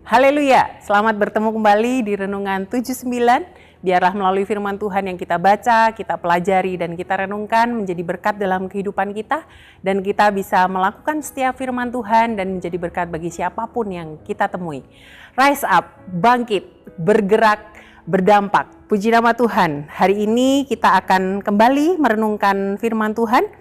Haleluya, selamat bertemu kembali di Renungan 79. Biarlah melalui firman Tuhan yang kita baca, kita pelajari, dan kita renungkan menjadi berkat dalam kehidupan kita. Dan kita bisa melakukan setiap firman Tuhan dan menjadi berkat bagi siapapun yang kita temui. Rise up, bangkit, bergerak, berdampak. Puji nama Tuhan, hari ini kita akan kembali merenungkan firman Tuhan.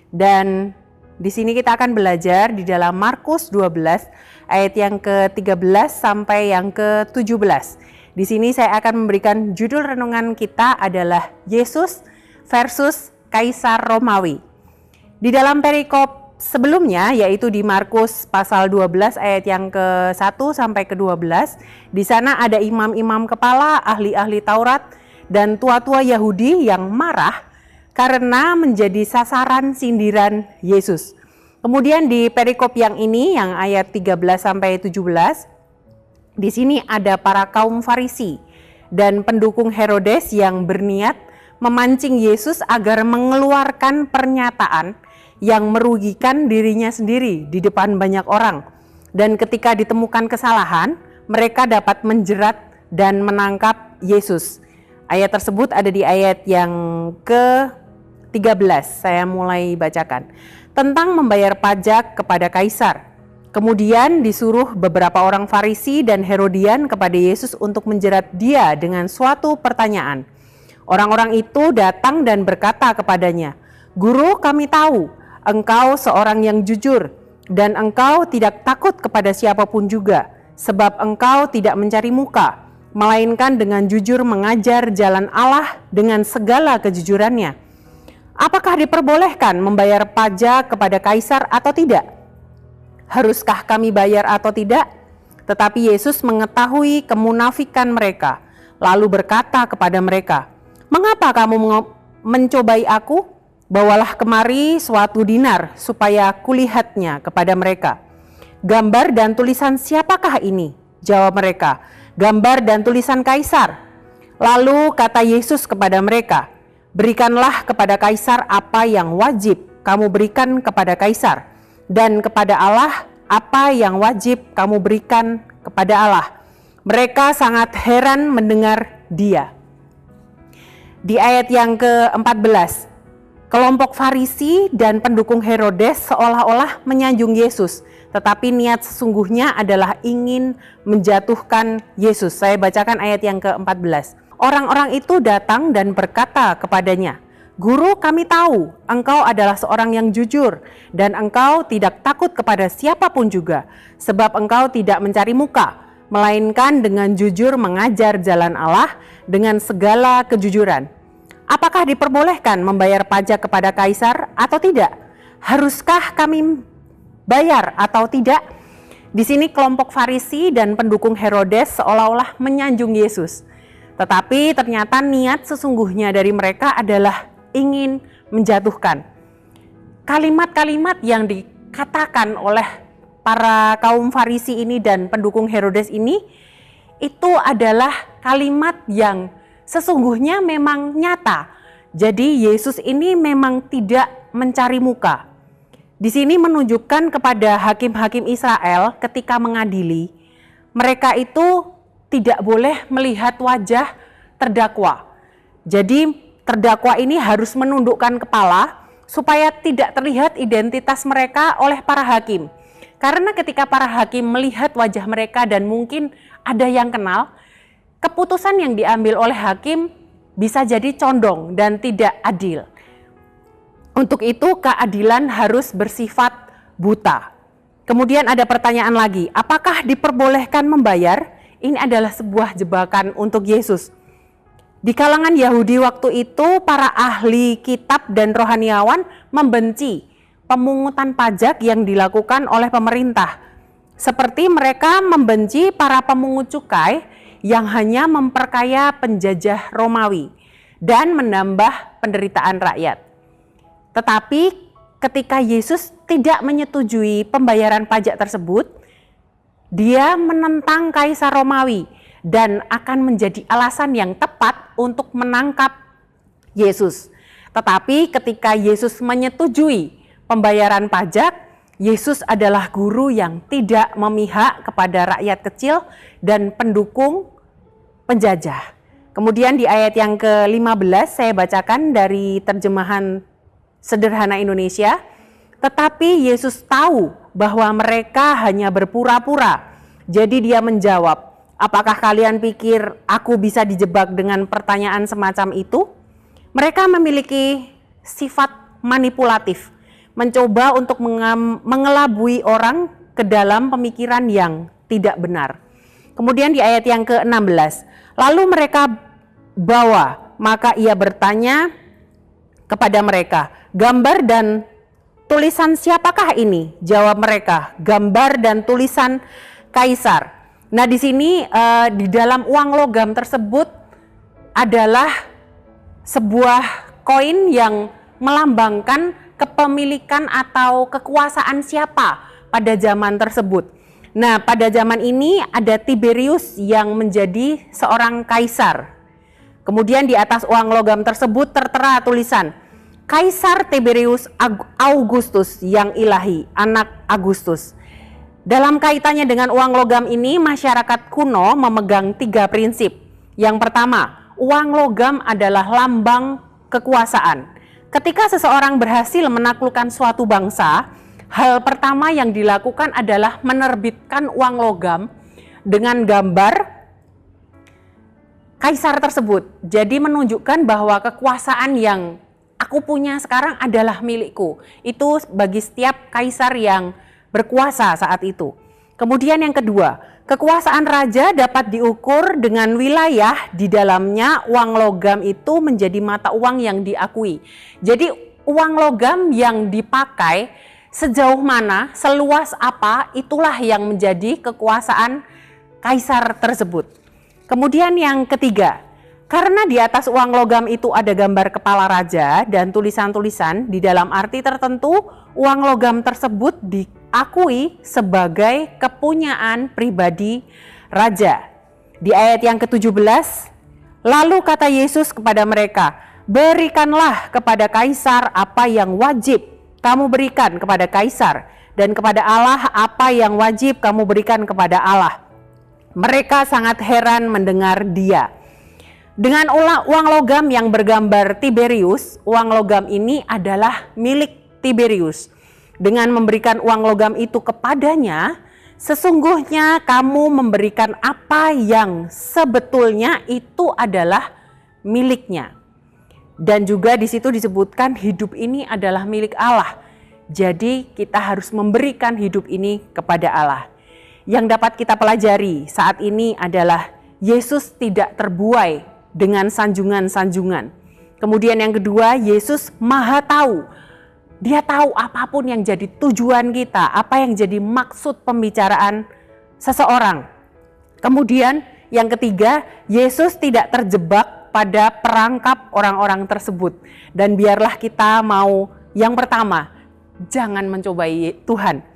Dan di sini kita akan belajar di dalam Markus 12 ayat yang ke-13 sampai yang ke-17. Di sini saya akan memberikan judul renungan kita adalah Yesus versus Kaisar Romawi. Di dalam perikop sebelumnya, yaitu di Markus pasal 12 ayat yang ke-1 sampai ke-12, di sana ada imam-imam kepala, ahli-ahli Taurat, dan tua-tua Yahudi yang marah karena menjadi sasaran sindiran Yesus. Kemudian di perikop yang ini, yang ayat 13 sampai 17, di sini ada para kaum Farisi dan pendukung Herodes yang berniat memancing Yesus agar mengeluarkan pernyataan yang merugikan dirinya sendiri di depan banyak orang. Dan ketika ditemukan kesalahan, mereka dapat menjerat dan menangkap Yesus. Ayat tersebut ada di ayat yang ke-13. Saya mulai bacakan. Tentang membayar pajak kepada Kaisar. Kemudian disuruh beberapa orang Farisi dan Herodian kepada Yesus untuk menjerat dia dengan suatu pertanyaan. Orang-orang itu datang dan berkata kepadanya, "Guru, kami tahu engkau seorang yang jujur dan engkau tidak takut kepada siapapun juga, sebab engkau tidak mencari muka, melainkan dengan jujur mengajar jalan Allah dengan segala kejujurannya. Apakah diperbolehkan membayar pajak kepada Kaisar atau tidak? Haruskah kami bayar atau tidak?" Tetapi Yesus mengetahui kemunafikan mereka, lalu berkata kepada mereka, "Mengapa kamu mencobai aku? Bawalah kemari suatu dinar supaya kulihatnya kepada mereka." "Gambar dan tulisan siapakah ini?" jawab mereka. "Gambar dan tulisan Kaisar." Lalu kata Yesus kepada mereka, "Berikanlah kepada Kaisar apa yang wajib kamu berikan kepada Kaisar, dan kepada Allah apa yang wajib kamu berikan kepada Allah." Mereka sangat heran mendengar dia. Di ayat yang ke-14, kelompok Farisi dan pendukung Herodes seolah-olah menyanjung Yesus, tetapi niat sesungguhnya adalah ingin menjatuhkan Yesus. Saya bacakan ayat yang ke-14. Orang-orang itu datang dan berkata kepadanya, "Guru, kami tahu engkau adalah seorang yang jujur dan engkau tidak takut kepada siapapun juga, sebab engkau tidak mencari muka, melainkan dengan jujur mengajar jalan Allah dengan segala kejujuran. Apakah diperbolehkan membayar pajak kepada Kaisar atau tidak? Haruskah kami bayar atau tidak?" Di sini kelompok Farisi dan pendukung Herodes seolah-olah menyanjung Yesus. Tetapi ternyata niat sesungguhnya dari mereka adalah ingin menjatuhkan. Kalimat-kalimat yang dikatakan oleh para kaum Farisi ini dan pendukung Herodes ini, itu adalah kalimat yang sesungguhnya memang nyata. Jadi Yesus ini memang tidak mencari muka. Di sini menunjukkan kepada hakim-hakim Israel ketika mengadili, mereka itu tidak boleh melihat wajah terdakwa. Jadi terdakwa ini harus menundukkan kepala supaya tidak terlihat identitas mereka oleh para hakim. Karena ketika para hakim melihat wajah mereka dan mungkin ada yang kenal, keputusan yang diambil oleh hakim bisa jadi condong dan tidak adil. Untuk itu keadilan harus bersifat buta. Kemudian ada pertanyaan lagi, apakah diperbolehkan membayar? Ini adalah sebuah jebakan untuk Yesus. Di kalangan Yahudi waktu itu, para ahli kitab dan rohaniawan membenci pemungutan pajak yang dilakukan oleh pemerintah. Seperti mereka membenci para pemungut cukai yang hanya memperkaya penjajah Romawi dan menambah penderitaan rakyat. Tetapi ketika Yesus tidak menyetujui pembayaran pajak tersebut, dia menentang Kaisar Romawi dan akan menjadi alasan yang tepat untuk menangkap Yesus. Tetapi ketika Yesus menyetujui pembayaran pajak, Yesus adalah guru yang tidak memihak kepada rakyat kecil dan pendukung penjajah. Kemudian di ayat yang ke-15 saya bacakan dari terjemahan sederhana Indonesia. Tetapi Yesus tahu bahwa mereka hanya berpura-pura. Jadi dia menjawab, apakah kalian pikir aku bisa dijebak dengan pertanyaan semacam itu? Mereka memiliki sifat manipulatif, mencoba untuk mengelabui orang ke dalam pemikiran yang tidak benar. Kemudian di ayat yang ke-16, lalu mereka bawa, maka ia bertanya kepada mereka, gambar dan tulisan siapakah ini? Jawab mereka, gambar dan tulisan Kaisar. Nah di sini di dalam uang logam tersebut adalah sebuah koin yang melambangkan kepemilikan atau kekuasaan siapa pada zaman tersebut. Nah pada zaman ini ada Tiberius yang menjadi seorang kaisar. Kemudian di atas uang logam tersebut tertera tulisan Kaisar Tiberius Augustus yang ilahi, anak Agustus. Dalam kaitannya dengan uang logam ini, masyarakat kuno memegang 3 prinsip. Yang pertama, uang logam adalah lambang kekuasaan. Ketika seseorang berhasil menaklukkan suatu bangsa, hal pertama yang dilakukan adalah menerbitkan uang logam dengan gambar kaisar tersebut. Jadi menunjukkan bahwa kekuasaan yang aku punya sekarang adalah milikku. Itu bagi setiap kaisar yang berkuasa saat itu. Kemudian yang kedua, kekuasaan raja dapat diukur dengan wilayah di dalamnya uang logam itu menjadi mata uang yang diakui. Jadi uang logam yang dipakai sejauh mana, seluas apa, itulah yang menjadi kekuasaan kaisar tersebut. Kemudian yang ketiga, karena di atas uang logam itu ada gambar kepala raja dan tulisan-tulisan, di dalam arti tertentu uang logam tersebut diakui sebagai kepunyaan pribadi raja. Di ayat yang ke-17, lalu kata Yesus kepada mereka, berikanlah kepada kaisar apa yang wajib kamu berikan kepada kaisar, dan kepada Allah apa yang wajib kamu berikan kepada Allah. Mereka sangat heran mendengar dia. Dengan uang logam yang bergambar Tiberius, uang logam ini adalah milik Tiberius. Dengan memberikan uang logam itu kepadanya, sesungguhnya kamu memberikan apa yang sebetulnya itu adalah miliknya. Dan juga di situ disebutkan hidup ini adalah milik Allah. Jadi kita harus memberikan hidup ini kepada Allah. Yang dapat kita pelajari saat ini adalah Yesus tidak terbuai dengan sanjungan-sanjungan. Kemudian yang kedua, Yesus Maha tahu. Dia tahu apapun yang jadi tujuan kita, apa yang jadi maksud pembicaraan seseorang. Kemudian yang ketiga, Yesus tidak terjebak pada perangkap orang-orang tersebut. Dan biarlah kita mau yang pertama, jangan mencobai Tuhan.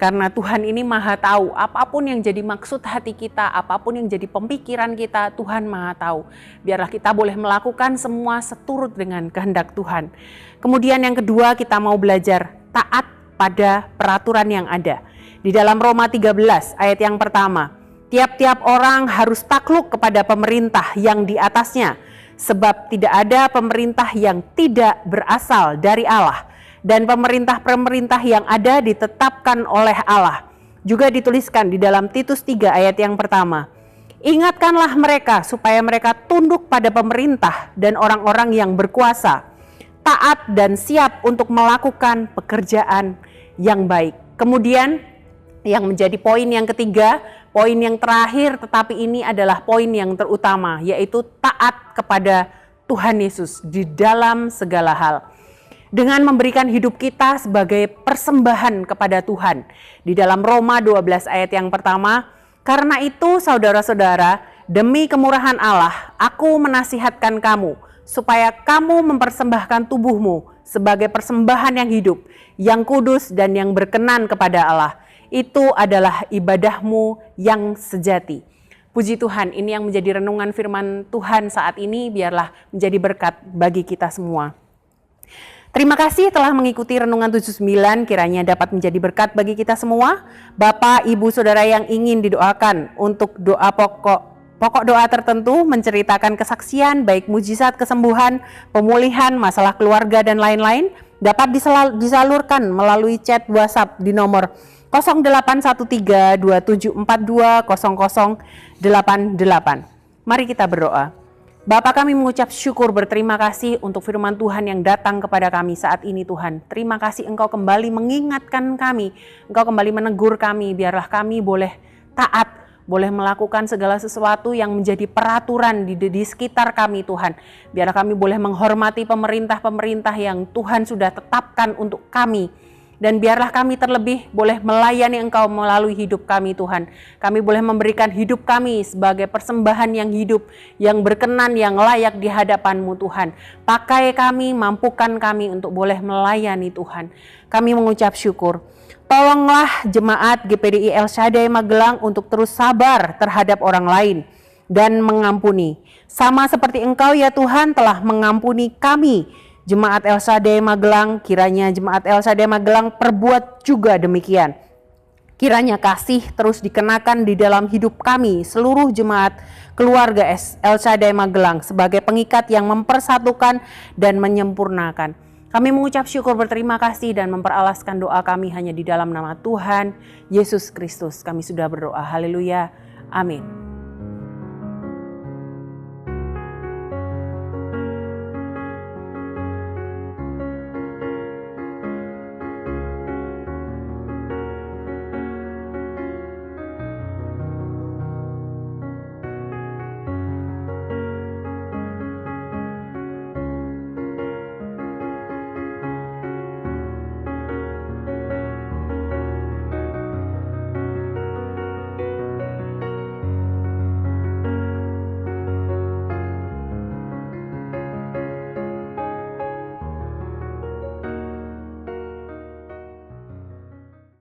Karena Tuhan ini Maha tahu, apapun yang jadi maksud hati kita, apapun yang jadi pemikiran kita, Tuhan Maha tahu. Biarlah kita boleh melakukan semua seturut dengan kehendak Tuhan. Kemudian yang kedua, kita mau belajar taat pada peraturan yang ada. Di dalam Roma 13 ayat yang pertama, tiap-tiap orang harus takluk kepada pemerintah yang di atasnya, sebab tidak ada pemerintah yang tidak berasal dari Allah. Dan pemerintah-pemerintah yang ada ditetapkan oleh Allah. Juga dituliskan di dalam Titus 3 ayat yang pertama. Ingatkanlah mereka supaya mereka tunduk pada pemerintah dan orang-orang yang berkuasa, taat dan siap untuk melakukan pekerjaan yang baik. Kemudian yang menjadi poin yang ketiga, poin yang terakhir tetapi ini adalah poin yang terutama, yaitu taat kepada Tuhan Yesus di dalam segala hal. Dengan memberikan hidup kita sebagai persembahan kepada Tuhan. Di dalam Roma 12 ayat yang pertama, karena itu saudara-saudara, demi kemurahan Allah, aku menasihatkan kamu, supaya kamu mempersembahkan tubuhmu sebagai persembahan yang hidup, yang kudus dan yang berkenan kepada Allah. Itu adalah ibadahmu yang sejati. Puji Tuhan, ini yang menjadi renungan firman Tuhan saat ini, biarlah menjadi berkat bagi kita semua. Terima kasih telah mengikuti Renungan 79, kiranya dapat menjadi berkat bagi kita semua. Bapak, Ibu, Saudara yang ingin didoakan untuk doa pokok doa tertentu, menceritakan kesaksian, baik mujizat, kesembuhan, pemulihan, masalah keluarga, dan lain-lain, dapat disalurkan melalui chat WhatsApp di nomor 081327420088. Mari kita berdoa. Bapa, kami mengucap syukur berterima kasih untuk firman Tuhan yang datang kepada kami saat ini Tuhan. Terima kasih Engkau kembali mengingatkan kami, Engkau kembali menegur kami, biarlah kami boleh taat, boleh melakukan segala sesuatu yang menjadi peraturan di sekitar kami Tuhan. Biarlah kami boleh menghormati pemerintah-pemerintah yang Tuhan sudah tetapkan untuk kami. Dan biarlah kami terlebih boleh melayani Engkau melalui hidup kami Tuhan. Kami boleh memberikan hidup kami sebagai persembahan yang hidup, yang berkenan, yang layak di hadapan-Mu Tuhan. Pakai kami, mampukan kami untuk boleh melayani Tuhan. Kami mengucap syukur. Tolonglah jemaat GPDI El Shaddai Magelang untuk terus sabar terhadap orang lain dan mengampuni. Sama seperti Engkau ya Tuhan telah mengampuni kami. Jemaat El Shaddai Magelang, kiranya Jemaat El Shaddai Magelang perbuat juga demikian. Kiranya kasih terus dikenakan di dalam hidup kami, seluruh jemaat keluarga El Shaddai Magelang sebagai pengikat yang mempersatukan dan menyempurnakan. Kami mengucap syukur berterima kasih dan memperalaskan doa kami hanya di dalam nama Tuhan Yesus Kristus. Kami sudah berdoa. Haleluya. Amin.